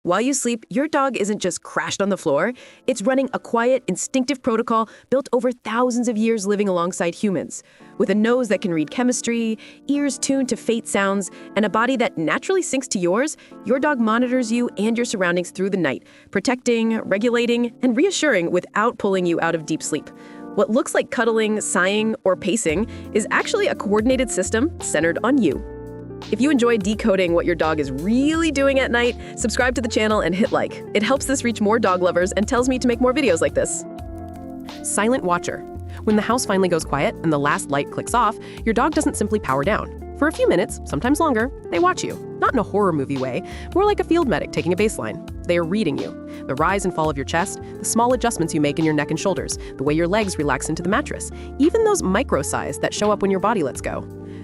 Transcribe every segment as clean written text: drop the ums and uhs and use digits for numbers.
While you sleep, your dog isn't just crashed on the floor. It's running a quiet, instinctive protocol built over thousands of years living alongside humans. With a nose that can read chemistry, ears tuned to fate sounds, and a body that naturally syncs to yours, your dog monitors you and your surroundings through the night, protecting, regulating, and reassuring without pulling you out of deep sleep. What looks like cuddling, sighing, or pacing is actually a coordinated system centered on you. If you enjoy decoding what your dog is really doing at night, subscribe to the channel and hit like. It helps this reach more dog lovers and tells me to make more videos like this. Silent watcher. When the house finally goes quiet and the last light clicks off, your dog doesn't simply power down. For a few minutes, sometimes longer, they watch you. Not in a horror movie way, more like a field medic taking a baseline. They are reading you. The rise and fall of your chest, the small adjustments you make in your neck and shoulders, the way your legs relax into the mattress, even those micro sighs that show up when your body lets go.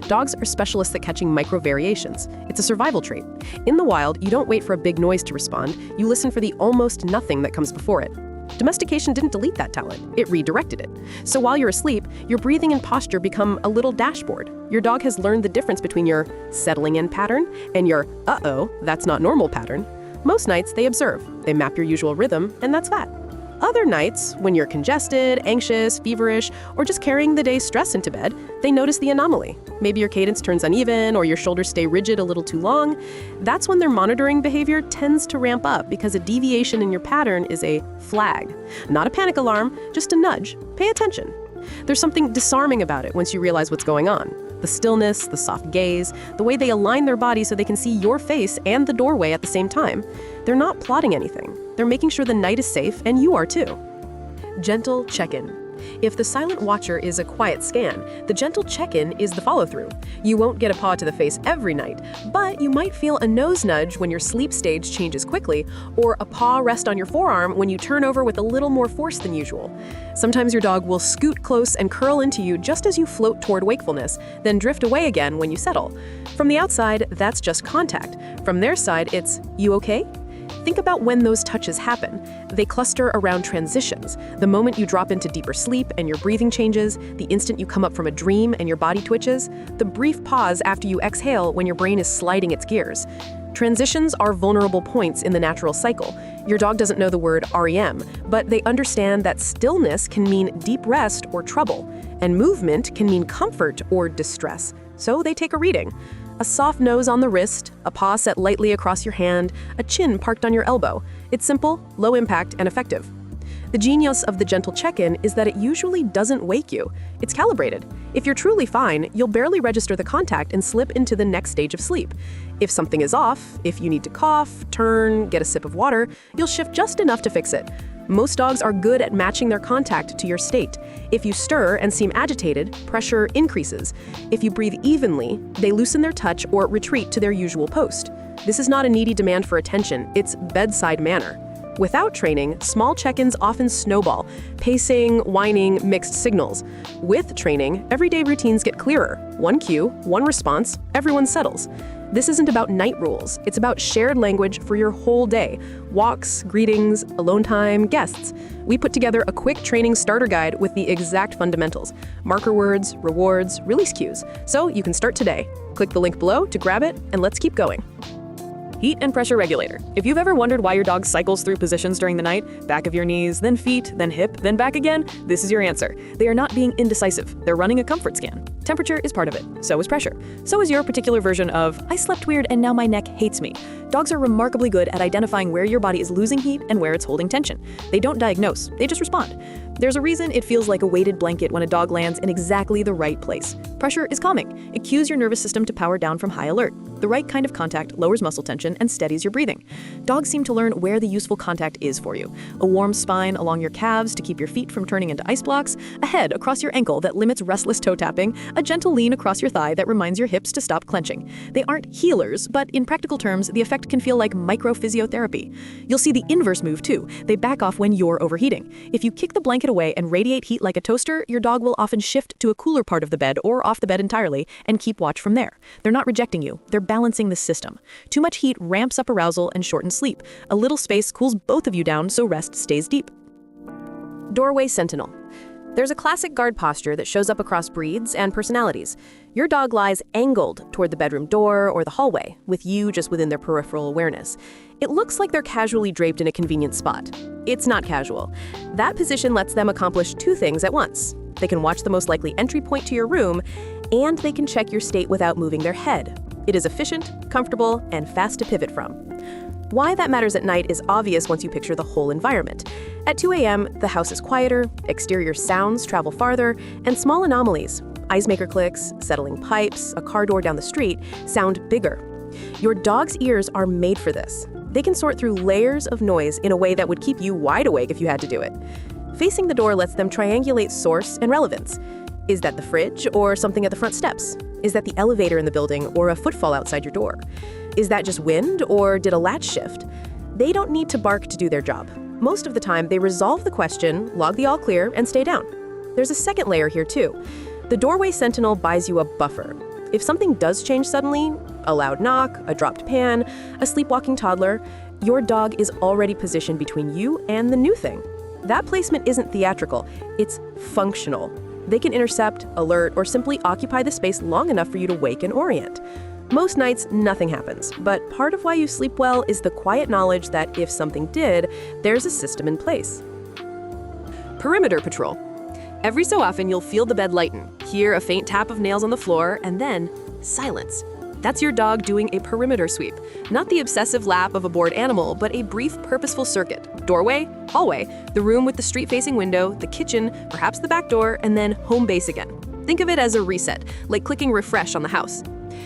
Dogs are specialists at catching micro variations. It's a survival trait. In the wild, you don't wait for a big noise to respond. You listen for the almost nothing that comes before it. Domestication didn't delete that talent. It redirected it. So while you're asleep, your breathing and posture become a little dashboard. Your dog has learned the difference between your settling in pattern and your uh-oh, that's not normal pattern. Most nights, they observe. They map your usual rhythm, and that's that. Other nights, when you're congested, anxious, feverish, or just carrying the day's stress into bed, they notice the anomaly. Maybe your cadence turns uneven or your shoulders stay rigid a little too long. That's when their monitoring behavior tends to ramp up because a deviation in your pattern is a flag. Not a panic alarm, just a nudge. Pay attention. There's something disarming about it once you realize what's going on. The stillness, the soft gaze, the way they align their body so they can see your face and the doorway at the same time. They're not plotting anything. They're making sure the night is safe, and you are too. Gentle check-in. If the silent watcher is a quiet scan, the gentle check-in is the follow-through. You won't get a paw to the face every night, but you might feel a nose nudge when your sleep stage changes quickly, or a paw rest on your forearm when you turn over with a little more force than usual. Sometimes your dog will scoot close and curl into you just as you float toward wakefulness, then drift away again when you settle. From the outside, that's just contact. From their side, it's, "You okay?" Think about when those touches happen. They cluster around transitions. The moment you drop into deeper sleep and your breathing changes, the instant you come up from a dream and your body twitches, the brief pause after you exhale when your brain is sliding its gears. Transitions are vulnerable points in the natural cycle. Your dog doesn't know the word REM, but they understand that stillness can mean deep rest or trouble, and movement can mean comfort or distress. So they take a reading. A soft nose on the wrist, a paw set lightly across your hand, a chin parked on your elbow. It's simple, low impact, and effective. The genius of the gentle check-in is that it usually doesn't wake you. It's calibrated. If you're truly fine, you'll barely register the contact and slip into the next stage of sleep. If something is off, if you need to cough, turn, get a sip of water, you'll shift just enough to fix it. Most dogs are good at matching their contact to your state. If you stir and seem agitated, pressure increases. If you breathe evenly, they loosen their touch or retreat to their usual post. This is not a needy demand for attention, it's bedside manner. Without training, small check-ins often snowball, pacing, whining, mixed signals. With training, everyday routines get clearer. One cue, one response, everyone settles. This isn't about night rules, it's about shared language for your whole day. Walks, greetings, alone time, guests. We put together a quick training starter guide with the exact fundamentals. Marker words, rewards, release cues. So you can start today. Click the link below to grab it, and let's keep going. Heat and pressure regulator. If you've ever wondered why your dog cycles through positions during the night, back of your knees, then feet, then hip, then back again, this is your answer. They are not being indecisive. They're running a comfort scan. Temperature is part of it. So is pressure. So is your particular version of, I slept weird and now my neck hates me. Dogs are remarkably good at identifying where your body is losing heat and where it's holding tension. They don't diagnose, they just respond. There's a reason it feels like a weighted blanket when a dog lands in exactly the right place. Pressure is calming. It cues your nervous system to power down from high alert. The right kind of contact lowers muscle tension and steadies your breathing. Dogs seem to learn where the useful contact is for you. A warm spine along your calves to keep your feet from turning into ice blocks, a head across your ankle that limits restless toe tapping, a gentle lean across your thigh that reminds your hips to stop clenching. They aren't healers, but in practical terms, the effect can feel like microphysiotherapy. You'll see the inverse move too. They back off when you're overheating. If you kick the blanket away and radiate heat like a toaster, your dog will often shift to a cooler part of the bed or off the bed entirely and keep watch from there. They're not rejecting you. They're balancing the system. Too much heat ramps up arousal and shortens sleep. A little space cools both of you down so rest stays deep. Doorway sentinel. There's a classic guard posture that shows up across breeds and personalities. Your dog lies angled toward the bedroom door or the hallway, with you just within their peripheral awareness. It looks like they're casually draped in a convenient spot. It's not casual. That position lets them accomplish two things at once. They can watch the most likely entry point to your room, and they can check your state without moving their head. It is efficient, comfortable, and fast to pivot from. Why that matters at night is obvious once you picture the whole environment. At 2 a.m., the house is quieter, exterior sounds travel farther, and small anomalies, ice maker clicks, settling pipes, a car door down the street, sound bigger. Your dog's ears are made for this. They can sort through layers of noise in a way that would keep you wide awake if you had to do it. Facing the door lets them triangulate source and relevance. Is that the fridge or something at the front steps? Is that the elevator in the building or a footfall outside your door? Is that just wind or did a latch shift? They don't need to bark to do their job. Most of the time, they resolve the question, log the all clear, and stay down. There's a second layer here too. The doorway sentinel buys you a buffer. If something does change suddenly, a loud knock, a dropped pan, a sleepwalking toddler, your dog is already positioned between you and the new thing. That placement isn't theatrical, it's functional. They can intercept, alert, or simply occupy the space long enough for you to wake and orient. Most nights, nothing happens, but part of why you sleep well is the quiet knowledge that if something did, there's a system in place. Perimeter patrol. Every so often, you'll feel the bed lighten, hear a faint tap of nails on the floor, and then silence. That's your dog doing a perimeter sweep. Not the obsessive lap of a bored animal, but a brief, purposeful circuit. Doorway, hallway, the room with the street-facing window, the kitchen, perhaps the back door, and then home base again. Think of it as a reset, like clicking refresh on the house.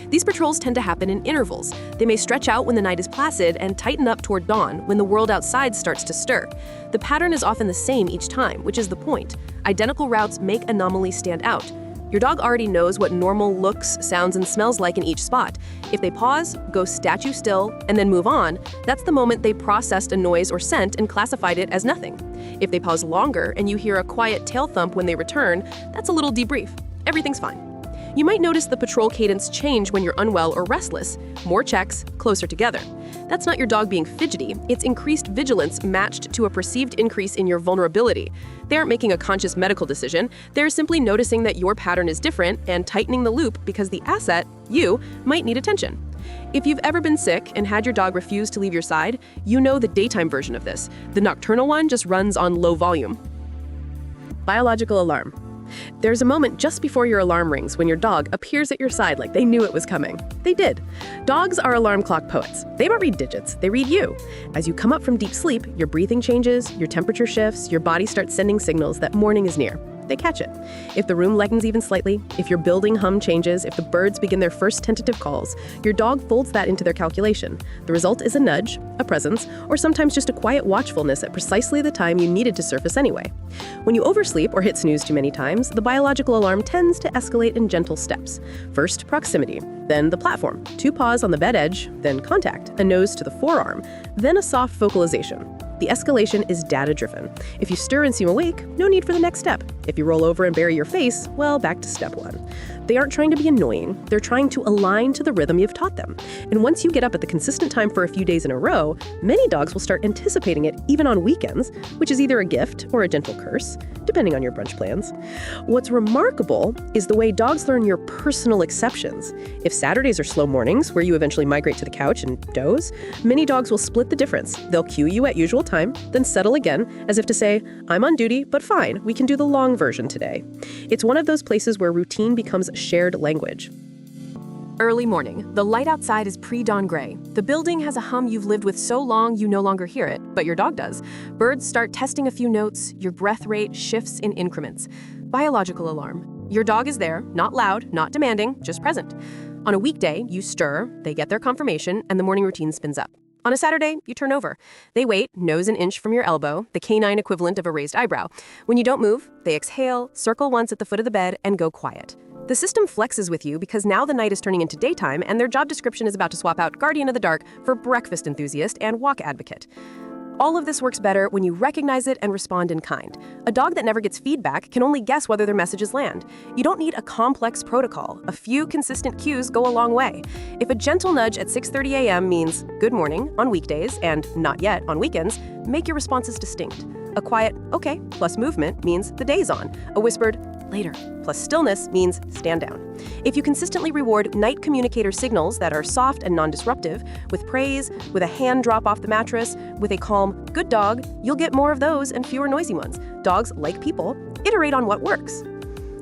These patrols tend to happen in intervals. They may stretch out when the night is placid and tighten up toward dawn when the world outside starts to stir. The pattern is often the same each time, which is the point. Identical routes make anomalies stand out. Your dog already knows what normal looks, sounds, and smells like in each spot. If they pause, go statue still, and then move on, that's the moment they processed a noise or scent and classified it as nothing. If they pause longer and you hear a quiet tail thump when they return, that's a little debrief. Everything's fine. You might notice the patrol cadence change when you're unwell or restless. More checks, closer together. That's not your dog being fidgety, it's increased vigilance matched to a perceived increase in your vulnerability. They aren't making a conscious medical decision, they're simply noticing that your pattern is different and tightening the loop because the asset, you, might need attention. If you've ever been sick and had your dog refuse to leave your side, you know the daytime version of this. The nocturnal one just runs on low volume. Biological alarm. There's a moment just before your alarm rings when your dog appears at your side like they knew it was coming. They did. Dogs are alarm clock poets. They don't read digits, they read you. As you come up from deep sleep, your breathing changes, your temperature shifts, your body starts sending signals that morning is near. They catch it. If the room lightens even slightly, if your building hum changes, if the birds begin their first tentative calls, your dog folds that into their calculation. The result is a nudge, a presence, or sometimes just a quiet watchfulness at precisely the time you needed to surface anyway. When you oversleep or hit snooze too many times, the biological alarm tends to escalate in gentle steps. First, proximity, then the platform, 2 paws on the bed edge, then contact, a nose to the forearm, then a soft vocalization. The escalation is data-driven. If you stir and seem awake, no need for the next step. If you roll over and bury your face, well, back to step 1. They aren't trying to be annoying, they're trying to align to the rhythm you've taught them. And once you get up at the consistent time for a few days in a row, many dogs will start anticipating it even on weekends, which is either a gift or a gentle curse, depending on your brunch plans. What's remarkable is the way dogs learn your personal exceptions. If Saturdays are slow mornings, where you eventually migrate to the couch and doze, many dogs will split the difference. They'll cue you at usual time, then settle again, as if to say, I'm on duty, but fine, we can do the long version today. It's one of those places where routine becomes shared language. Early morning. The light outside is pre-dawn gray. The building has a hum you've lived with so long you no longer hear it, but your dog does. Birds start testing a few notes, your breath rate shifts in increments. Biological alarm. Your dog is there, not loud, not demanding, just present. On a weekday, you stir, they get their confirmation, and the morning routine spins up. On a Saturday, you turn over. They wait, nose an inch from your elbow, the canine equivalent of a raised eyebrow. When you don't move, they exhale, circle once at the foot of the bed, and go quiet. The system flexes with you because now the night is turning into daytime and their job description is about to swap out guardian of the dark for breakfast enthusiast and walk advocate. All of this works better when you recognize it and respond in kind. A dog that never gets feedback can only guess whether their messages land. You don't need a complex protocol. A few consistent cues go a long way. If a gentle nudge at 6:30 a.m. means good morning on weekdays and not yet on weekends, make your responses distinct. A quiet, okay, plus movement means the day's on. A whispered, later. Plus stillness means stand down. If you consistently reward night communicator signals that are soft and non-disruptive, with praise, with a hand drop off the mattress, with a calm, good dog, you'll get more of those and fewer noisy ones. Dogs, like people, iterate on what works.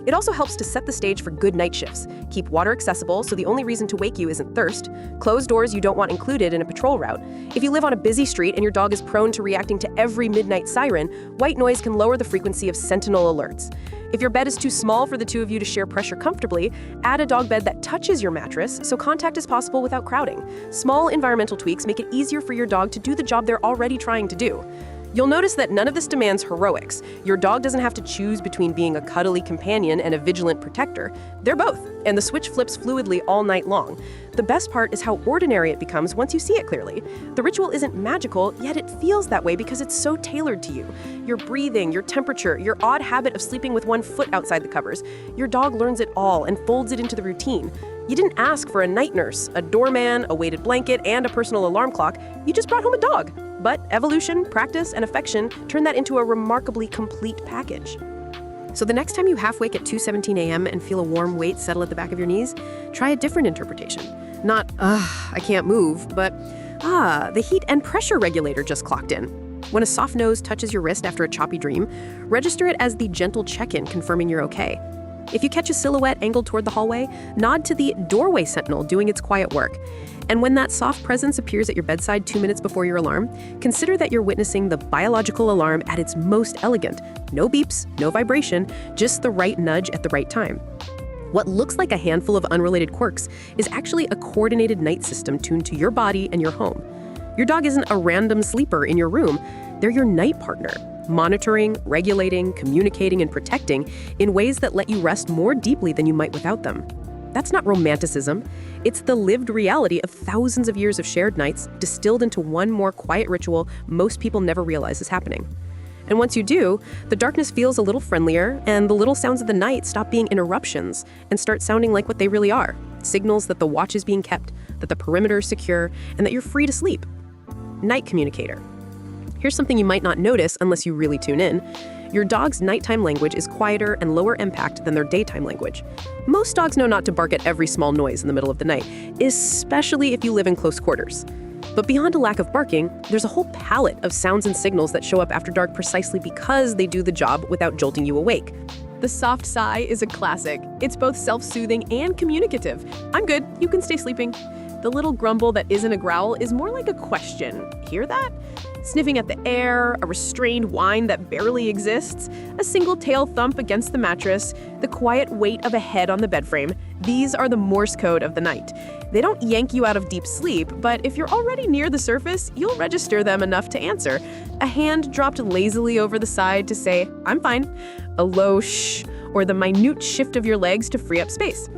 It also helps to set the stage for good night shifts. Keep water accessible so the only reason to wake you isn't thirst. Close doors you don't want included in a patrol route. If you live on a busy street and your dog is prone to reacting to every midnight siren, white noise can lower the frequency of sentinel alerts. If your bed is too small for the two of you to share pressure comfortably, add a dog bed that touches your mattress so contact is possible without crowding. Small environmental tweaks make it easier for your dog to do the job they're already trying to do. You'll notice that none of this demands heroics. Your dog doesn't have to choose between being a cuddly companion and a vigilant protector. They're both, and the switch flips fluidly all night long. The best part is how ordinary it becomes once you see it clearly. The ritual isn't magical, yet it feels that way because it's so tailored to you. Your breathing, your temperature, your odd habit of sleeping with one foot outside the covers. Your dog learns it all and folds it into the routine. You didn't ask for a night nurse, a doorman, a weighted blanket, and a personal alarm clock. You just brought home a dog. But evolution, practice, and affection turn that into a remarkably complete package. So the next time you half-wake at 2:17 a.m. and feel a warm weight settle at the back of your knees, try a different interpretation. Not, I can't move, but, the heat and pressure regulator just clocked in. When a soft nose touches your wrist after a choppy dream, register it as the gentle check-in confirming you're okay. If you catch a silhouette angled toward the hallway, nod to the doorway sentinel doing its quiet work. And when that soft presence appears at your bedside 2 minutes before your alarm, consider that you're witnessing the biological alarm at its most elegant. No beeps, no vibration, just the right nudge at the right time. What looks like a handful of unrelated quirks is actually a coordinated night system tuned to your body and your home. Your dog isn't a random sleeper in your room. They're your night partner, monitoring, regulating, communicating, and protecting in ways that let you rest more deeply than you might without them. That's not romanticism. It's the lived reality of thousands of years of shared nights distilled into one more quiet ritual most people never realize is happening. And once you do, the darkness feels a little friendlier, and the little sounds of the night stop being interruptions and start sounding like what they really are, signals that the watch is being kept, that the perimeter is secure, and that you're free to sleep. Night communicator. Here's something you might not notice unless you really tune in. Your dog's nighttime language is quieter and lower impact than their daytime language. Most dogs know not to bark at every small noise in the middle of the night, especially if you live in close quarters. But beyond a lack of barking, there's a whole palette of sounds and signals that show up after dark precisely because they do the job without jolting you awake. The soft sigh is a classic. It's both self-soothing and communicative. I'm good, you can stay sleeping. The little grumble that isn't a growl is more like a question. Hear that? Sniffing at the air, a restrained whine that barely exists, a single tail thump against the mattress, the quiet weight of a head on the bed frame. These are the Morse code of the night. They don't yank you out of deep sleep, but if you're already near the surface, you'll register them enough to answer. A hand dropped lazily over the side to say, "I'm fine," a low shh, or the minute shift of your legs to free up space.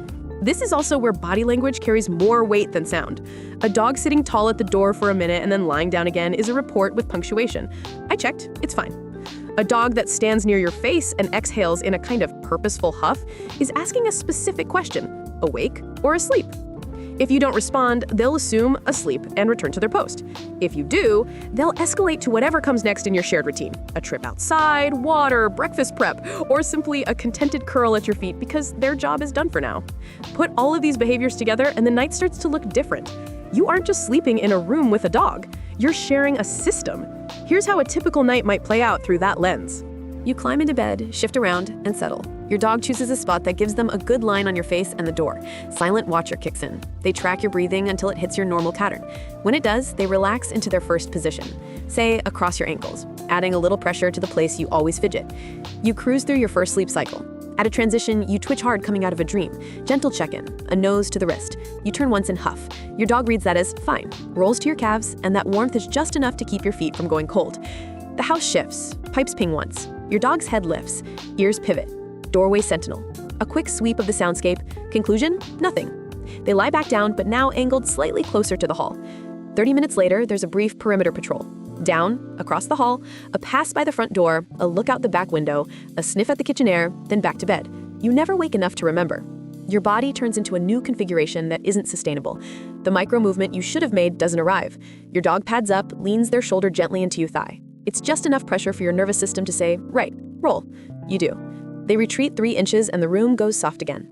This is also where body language carries more weight than sound. A dog sitting tall at the door for a minute and then lying down again is a report with punctuation. I checked, it's fine. A dog that stands near your face and exhales in a kind of purposeful huff is asking a specific question, awake or asleep? If you don't respond, they'll assume asleep and return to their post. If you do, they'll escalate to whatever comes next in your shared routine. A trip outside, water, breakfast prep, or simply a contented curl at your feet because their job is done for now. Put all of these behaviors together and the night starts to look different. You aren't just sleeping in a room with a dog. You're sharing a system. Here's how a typical night might play out through that lens. You climb into bed, shift around, and settle. Your dog chooses a spot that gives them a good line on your face and the door. Silent watcher kicks in. They track your breathing until it hits your normal pattern. When it does, they relax into their first position, say across your ankles, adding a little pressure to the place you always fidget. You cruise through your first sleep cycle. At a transition, you twitch hard coming out of a dream. Gentle check-in, a nose to the wrist. You turn once and huff. Your dog reads that as fine, rolls to your calves, and that warmth is just enough to keep your feet from going cold. The house shifts, pipes ping once. Your dog's head lifts, ears pivot. Doorway sentinel. A quick sweep of the soundscape. Conclusion? Nothing. They lie back down, but now angled slightly closer to the hall. 30 minutes later, there's a brief perimeter patrol. Down, across the hall, a pass by the front door, a look out the back window, a sniff at the kitchen air, then back to bed. You never wake enough to remember. Your body turns into a new configuration that isn't sustainable. The micro movement you should have made doesn't arrive. Your dog pads up, leans their shoulder gently into your thigh. It's just enough pressure for your nervous system to say, right, roll. You do. They retreat 3 inches and the room goes soft again.